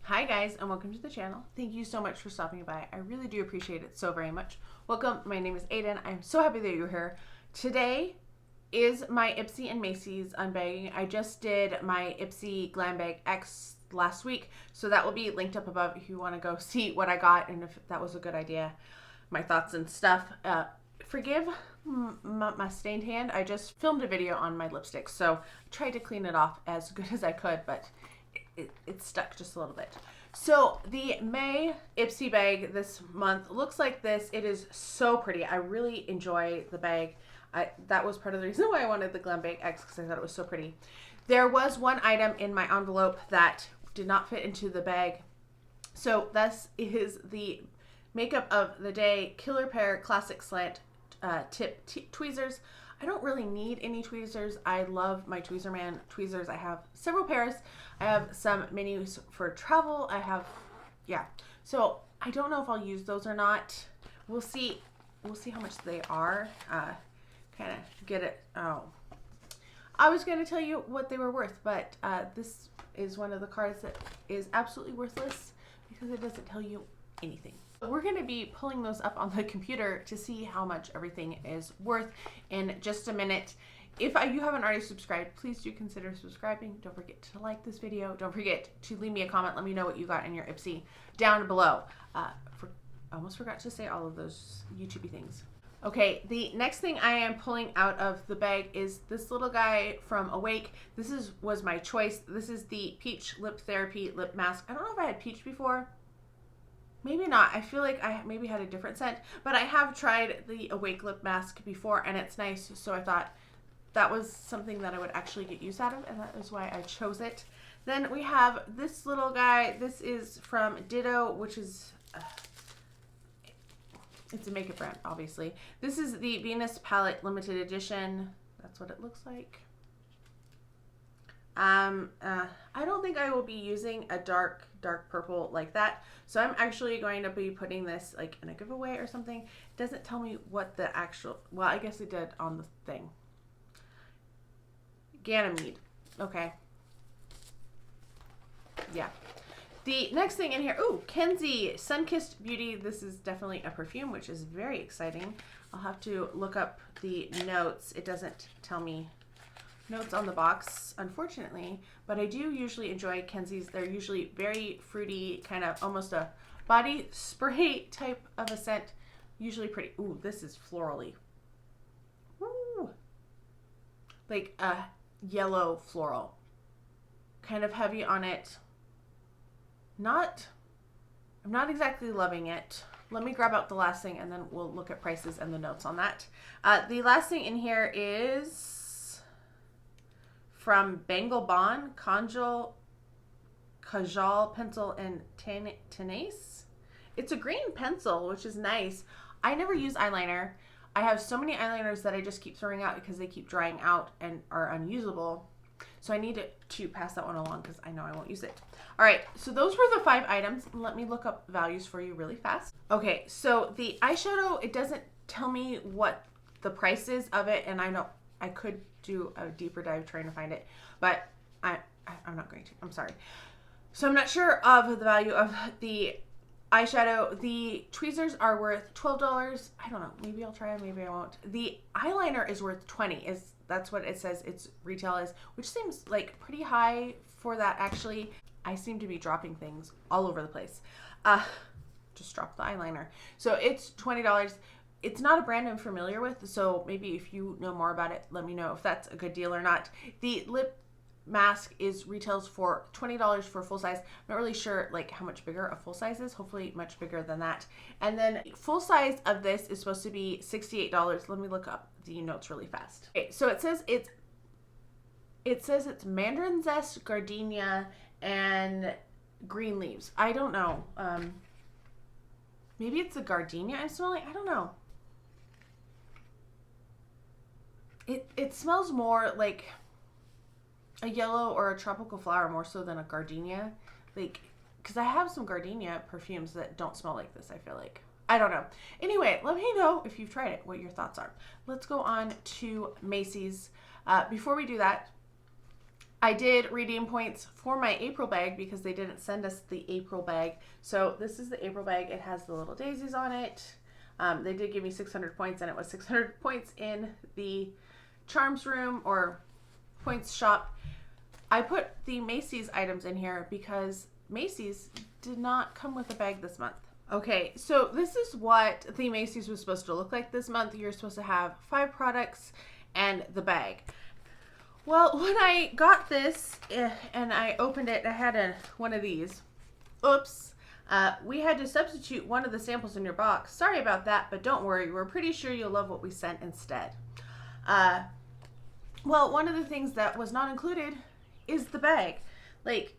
Hi guys, and welcome to the channel. Thank you so much for stopping by. I really do appreciate it so very much. Welcome, my name is Aiden. I'm so happy that you're here. Today is my Ipsy and Macy's unbagging. I just did my Ipsy Glam Bag X last week, so that will be linked up above if you want to go see what I got and if that was a good idea, my thoughts and stuff. Forgive my stained hand. I just filmed a video on my lipstick, so I tried to clean it off as good as I could, but it's stuck just a little bit. So the May Ipsy bag this month looks like this. It is so pretty. I really enjoy the bag. That was part of the reason why I wanted the Glam Bag X, because I thought it was so pretty. There was one item in my envelope that did not fit into the bag. So this is the makeup of the day Killer Pair Classic Slant tip tweezers. I don't really need any tweezers. I love my Tweezer Man tweezers. I have several pairs. I have some minis for travel. Yeah. So I don't know if I'll use those or not. We'll see. We'll see how much they are. Kind of get it. Oh, I was going to tell you what they were worth, but this is one of the cards that is absolutely worthless because it doesn't tell you anything. We're going to be pulling those up on the computer to see how much everything is worth in just a minute. If you haven't already subscribed, please do consider subscribing. Don't forget to like this video. Don't forget to leave me a comment. Let me know what you got in your Ipsy down below. I almost forgot to say all of those YouTubey things. Okay, the next thing I am pulling out of the bag is this little guy from Awake. This was my choice. This is the Peach Lip Therapy Lip Mask. I don't know if I had peach before. Maybe not. I feel like I maybe had a different scent, but I have tried the Awake Lip Mask before and it's nice, so I thought that was something that I would actually get use out of, and that is why I chose it. Then we have this little guy. This is from Ditto, which is, it's a makeup brand, obviously. This is the Venus Palette Limited Edition. That's what it looks like. I don't think I will be using a dark purple like that. So I'm actually going to be putting this like in a giveaway or something. It doesn't tell me what the actual, well, I guess it did on the thing. Ganymede. Okay. Yeah. The next thing in here, ooh, Kenzie Sunkissed Beauty. This is definitely a perfume, which is very exciting. I'll have to look up the notes. It doesn't tell me notes on the box, unfortunately, but I do usually enjoy Kenzie's. They're usually very fruity, kind of almost a body spray type of a scent. Usually pretty. Ooh, this is florally. Ooh. Like a yellow floral. Kind of heavy on it. I'm not exactly loving it. Let me grab out the last thing and then we'll look at prices and the notes on that. The last thing in here is from Bengal Bond, Kajal pencil and TANAIS. It's a green pencil, which is nice. I never use eyeliner. I have so many eyeliners that I just keep throwing out because they keep drying out and are unusable. So I need to pass that one along because I know I won't use it. All right, so those were the 5 items. Let me look up values for you really fast. Okay, so the eyeshadow, it doesn't tell me what the price is of it, and I know I could do a deeper dive trying to find it, but I'm not going to. I'm sorry. So I'm not sure of the value of the eyeshadow. The tweezers are worth $12. I don't know. Maybe I'll try them. Maybe I won't. The eyeliner is worth $20. That's what it says its retail is, which seems like pretty high for that. Actually, I seem to be dropping things all over the place. Just dropped the eyeliner. So it's $20. It's not a brand I'm familiar with, so maybe if you know more about it, let me know if that's a good deal or not. The lip mask retails for $20 for full size. I'm not really sure like how much bigger a full size is. Hopefully much bigger than that. And then full size of this is supposed to be $68. Let me look up the notes really fast. Okay, so it says it's mandarin zest, gardenia, and green leaves. I don't know. Maybe it's the gardenia I'm smelling. I don't know. It smells more like a yellow or a tropical flower more so than a gardenia. Like, because I have some gardenia perfumes that don't smell like this, I feel like. I don't know. Anyway, let me know if you've tried it, what your thoughts are. Let's go on to Macy's. Before we do that, I did redeem points for my April bag because they didn't send us the April bag. So this is the April bag. It has the little daisies on it. They did give me 600 points, and it was 600 points in the charms room or points shop. I put the Macy's items in here because Macy's did not come with a bag this month. Okay, so this is what the Macy's was supposed to look like this month. You're supposed to have 5 products and the bag. Well, when I got this and I opened it, I had one of these. Oops. We had to substitute one of the samples in your box. Sorry about that, but don't worry. We're pretty sure you'll love what we sent instead. Well, one of the things that was not included is the bag. Like,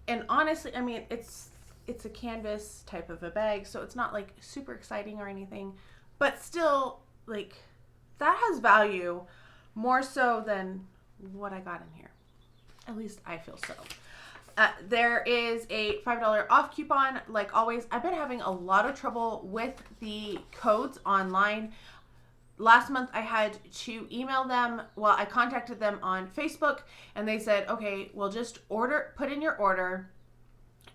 and honestly, I mean, it's a canvas type of a bag, so it's not like super exciting or anything, but still, like, that has value more so than what I got in here. At least I feel so. There is a $5 off coupon. Like always, I've been having a lot of trouble with the codes online. Last month I had to email them. Well, I contacted them on Facebook and they said, okay, we'll just put in your order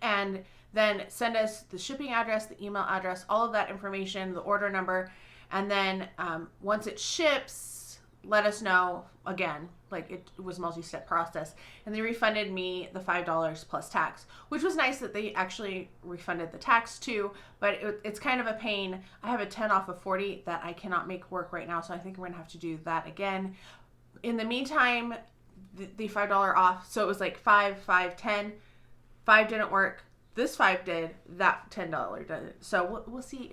and then send us the shipping address, the email address, all of that information, the order number. And then once it ships, let us know again. Like, it was a multi-step process. And they refunded me the $5 plus tax, which was nice that they actually refunded the tax too, but it's kind of a pain. I have a 10 off of 40 that I cannot make work right now, so I think we're gonna have to do that again. In the meantime, the $5 off, so it was like 5, 5, 10. 5 didn't work. This 5 did. That $10 didn't. So we'll see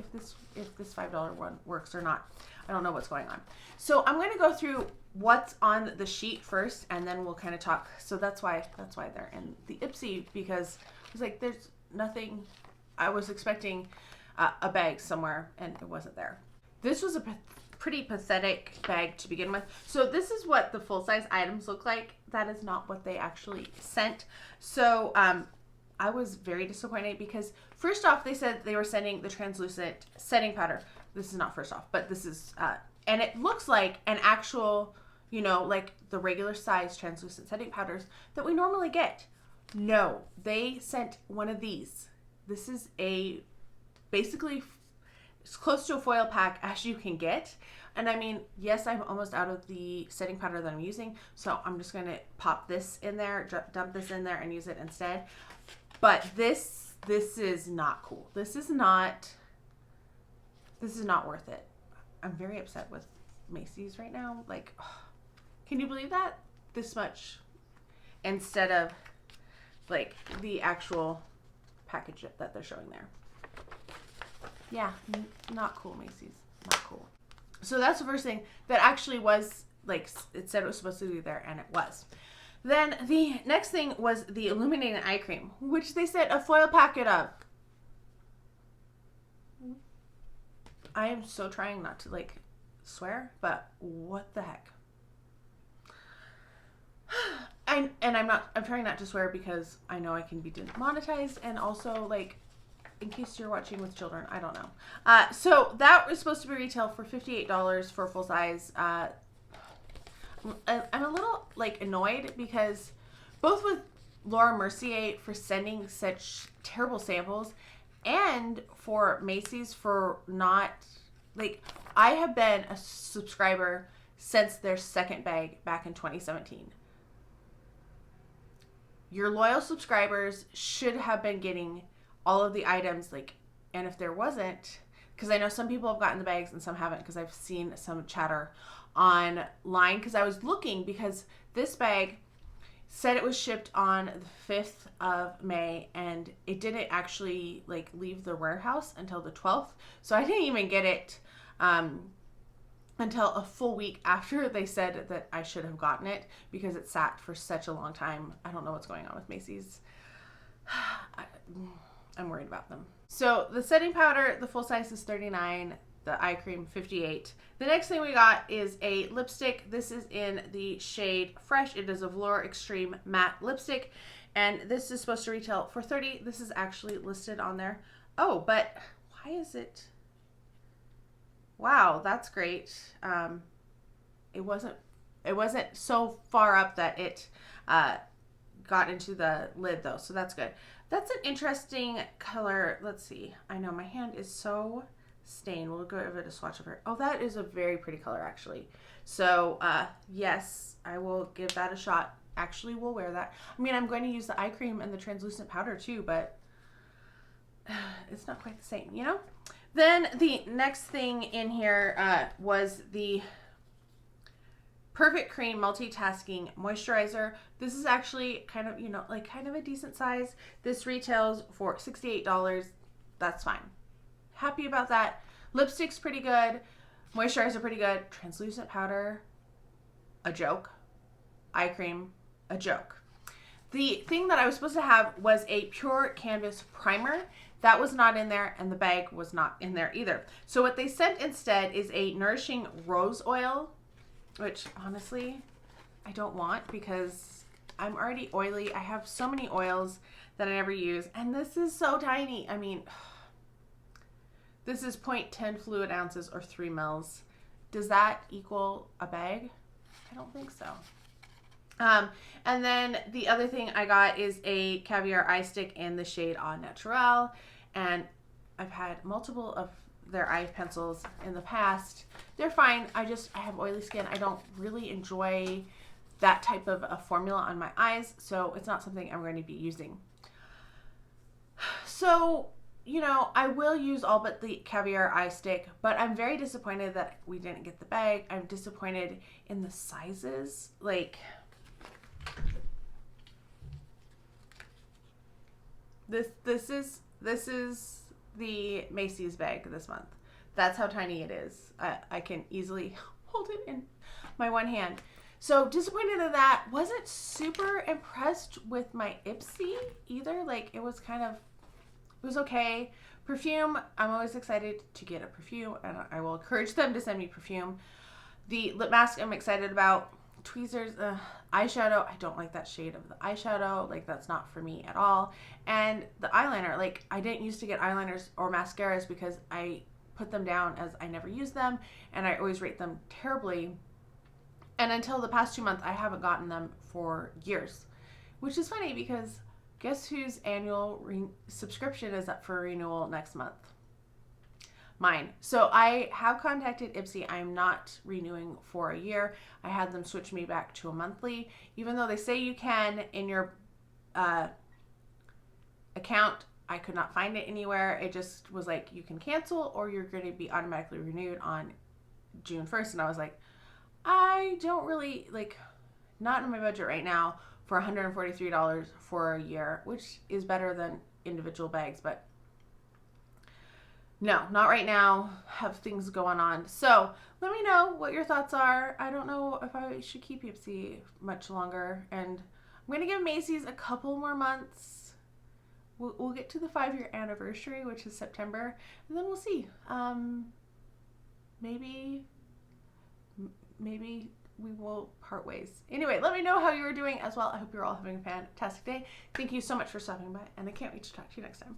if this $5 one works or not. I don't know what's going on. So I'm going to go through what's on the sheet first, and then we'll kind of talk. So that's why they're in the Ipsy, because I was like, there's nothing. I was expecting a bag somewhere, and it wasn't there. This was a pretty pathetic bag to begin with. So this is what the full-size items look like. That is not what they actually sent. So I was very disappointed because first off, they said they were sending the translucent setting powder. This is not first off, but this is, and it looks like an actual, you know, like the regular size translucent setting powders that we normally get. No, they sent one of these. This is basically as close to a foil pack as you can get. And I mean, yes, I'm almost out of the setting powder that I'm using, so I'm just going to pop this in there, dump this in there and use it instead. But this is not cool. This is not worth it. I'm very upset with Macy's right now. Like, oh, can you believe that? This much instead of like the actual package that they're showing there. Yeah, not cool, Macy's. Not cool. So that's the first thing that actually was, like, it said it was supposed to be there, and it was. Then the next thing was the Illuminating Eye Cream, which they said a foil packet of. I am so trying not to, like, swear, but what the heck? I'm trying not to swear because I know I can be demonetized, and also, like, in case you're watching with children, I don't know. So that was supposed to be retail for $58 for full size. I'm a little, like, annoyed because both with Vlor and Mercier for sending such terrible samples, and for Macy's for not, like, I have been a subscriber since their second bag back in 2017. Your loyal subscribers should have been getting all of the items, like, and if there wasn't, because I know some people have gotten the bags and some haven't, because I've seen some chatter online, because I was looking, because this bag said it was shipped on the 5th of May, and it didn't actually, like, leave the warehouse until the 12th, so I didn't even get it until a full week after they said that I should have gotten it, because it sat for such a long time. I don't know what's going on with Macy's. I'm worried about them. So the setting powder, the full size is $39, the eye cream $58. The next thing we got is a lipstick. This is in the shade Fresh. It is a Vlor Extreme Matte Lipstick, and this is supposed to retail for $30. This is actually listed on there. Oh, but why is it? Wow, that's great. It wasn't so far up that it got into the lid though, so that's good. That's an interesting color. Let's see. I know my hand is so stained. We'll go over to swatch of her. Oh, that is a very pretty color actually. So yes, I will give that a shot. Actually, we'll wear that. I mean, I'm going to use the eye cream and the translucent powder too, but it's not quite the same, you know? Then the next thing in here was the Perfect Cream Multitasking Moisturizer. This is actually kind of, you know, like kind of a decent size. This retails for $68. That's fine. Happy about that. Lipstick's pretty good. Moisturizer pretty good. Translucent powder, a joke. Eye cream, a joke. The thing that I was supposed to have was a pure canvas primer. That was not in there, and the bag was not in there either. So what they sent instead is a Nourishing Rose Oil, which honestly I don't want because I'm already oily. I have so many oils that I never use, and this is so tiny. I mean, this is 0.10 fluid ounces or 3 mils. Does that equal a bag? I don't think so. And then the other thing I got is a Caviar Eye Stick in the shade Naturel, and I've had multiple of their eye pencils in the past. They're fine. I have oily skin. I don't really enjoy that type of a formula on my eyes, so it's not something I'm going to be using. So, you know, I will use all but the Caviar Eye Stick, but I'm very disappointed that we didn't get the bag. I'm disappointed in the sizes. Like, this is the Macy's bag this month. That's how tiny it is. I can easily hold it in my one hand. So disappointed in that. Wasn't super impressed with my Ipsy either. Like, it was okay. Perfume, I'm always excited to get a perfume, and I will encourage them to send me perfume. The lip mask I'm excited about. Tweezers, eyeshadow, I don't like that shade of the eyeshadow. Like, that's not for me at all. And the eyeliner, like, I didn't used to get eyeliners or mascaras because I put them down as I never use them, and I always rate them terribly. And until the past 2 months, I haven't gotten them for years, which is funny because guess whose annual subscription is up for renewal next month? Mine. So I have contacted Ipsy. I'm not renewing for a year. I had them switch me back to a monthly, even though they say you can in your account. I could not find it anywhere. It just was like, you can cancel or you're going to be automatically renewed on June 1st. And I was like, I don't really, like, not in my budget right now for $143 for a year, which is better than individual bags, but no, not right now. Have things going on. So let me know what your thoughts are. I don't know if I should keep Ipsy much longer, and I'm going to give Macy's a couple more months. We'll get to the 5-year anniversary, which is September, and then we'll see. Maybe we will part ways. Anyway, let me know how you're doing as well. I hope you're all having a fantastic day. Thank you so much for stopping by, and I can't wait to talk to you next time.